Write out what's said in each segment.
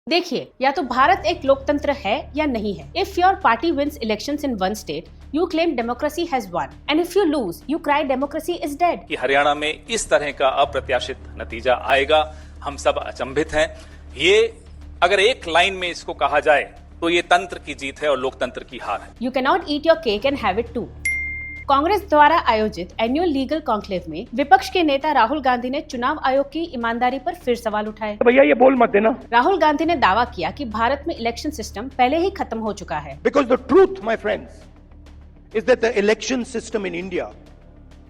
देखिए, या तो भारत एक लोकतंत्र है या नहीं है। If your party wins elections in one state, you claim democracy has won, and if you lose, you cry democracy is dead. कि हरियाणा में इस तरह का अप्रत्याशित नतीजा आएगा, हम सब अचंभित हैं। ये अगर एक लाइन में इसको कहा जाए तो ये तंत्र की जीत है और लोकतंत्र की हार है। You can not eat your cake and have it too. Congress द्वारा आयोजित एनुअल लीगल कॉन्क्लेव में विपक्ष के नेता राहुल गांधी ने चुनाव आयोग की ईमानदारी पर फिर सवाल उठाए। भैया ये बोल मत देना। राहुल गांधी ने दावा किया कि भारत में इलेक्शन सिस्टम पहले ही खत्म हो चुका है। Because the truth, my friends, is that the election system in India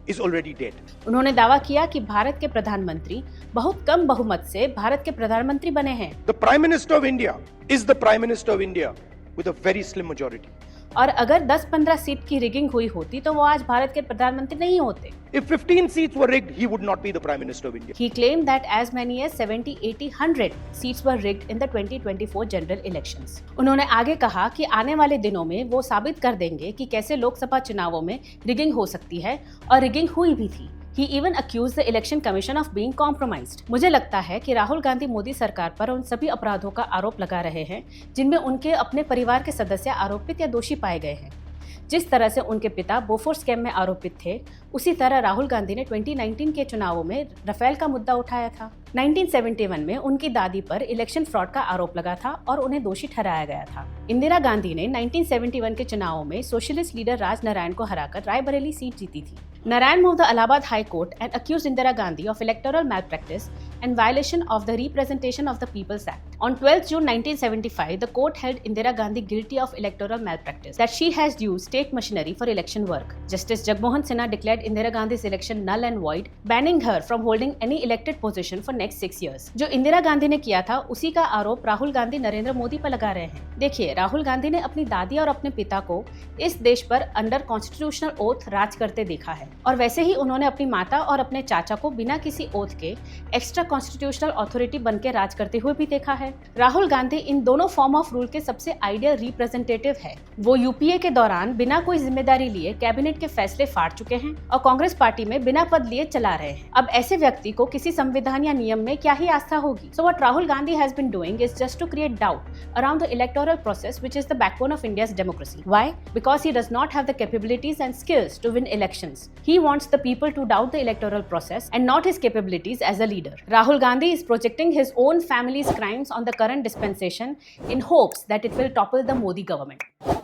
is already dead. उन्होंने दावा किया कि भारत के प्रधानमंत्री बहुत कम बहुमत से भारत के प्रधानमंत्री बने हैं। The Prime Minister of India is the Prime Minister of India with a very slim majority. और अगर 10-15 सीट की रिगिंग हुई होती तो वो आज भारत के प्रधानमंत्री नहीं होते। If 15 seats were rigged, he would not be the Prime Minister of India. He claimed that as many as 70, 80, 100 seats were rigged in the 2024 general elections. उन्होंने आगे कहा कि आने वाले दिनों में वो साबित कर देंगे कि कैसे लोकसभा चुनावों में रिगिंग हो सकती है, और रिगिंग हुई भी थी। He even accused the Election Commission of being compromised. मुझे लगता है कि राहुल गांधी मोदी सरकार पर उन सभी अपराधों का आरोप लगा रहे हैं जिनमें उनके अपने परिवार के सदस्य आरोपित या दोषी पाए गए हैं। जिस तरह से उनके पिता बोफोर स्कैम में आरोपित थे, उसी तरह राहुल गांधी ने 2019 के चुनावों में राफेल का मुद्दा उठाया था। 1971 में उनकी दादी पर इलेक्शन फ्रॉड का आरोप लगा था और उन्हें दोषी ठहराया गया था। इंदिरा गांधी ने 1971 के चुनावों में सोशलिस्ट लीडर राज नारायण को हराकर रायबरेली सीट जीती थी। Narayan moved the Allahabad High Court and accused Indira Gandhi of electoral malpractice and violation of the Representation of the People's Act. On 12th June 1975, the court held Indira Gandhi guilty of electoral malpractice, that she has used state machinery for election work. Justice Jagmohan Sinha declared Indira Gandhi's election null and void, banning her from holding any elected position for next 6 years. जो इंदिरा गांधी ने किया था, उसी का आरोप राहुल गांधी नरेंद्र मोदी पर लगा रहे हैं। देखिए, राहुल गांधी ने अपनी दादी और अपने पिता को इस देश पर अंडर कॉन्स्टिट्यूशनल ओथ राज करते देखा है, और वैसे ही उन्होंने अपनी माता और अपने चाचा को बिना किसी ओथ के एक्स्ट्रा कॉन्स्टिट्यूशनल अथॉरिटी बनकर राज करते हुए भी देखा है। राहुल गांधी इन दोनों फॉर्म ऑफ रूल के सबसे आइडियल रिप्रेजेंटेटिव है। वो यूपीए के दौरान बिना कोई जिम्मेदारी लिए कैबिनेट के फैसले फाड़ चुके हैं और कांग्रेस पार्टी में बिना पद लिए चला रहे हैं। अब ऐसे व्यक्ति को किसी संविधान या नियम में क्या ही आस्था होगी? So what Rahul Gandhi has been doing is just to create doubt around the electoral process, which is the backbone of India's democracy. Why? Because he does not have the capabilities and skills to win elections. He wants the people to doubt the electoral process and not his capabilities as a leader. Rahul Gandhi is projecting his own family's crimes on the current dispensation in hopes that it will topple the Modi government.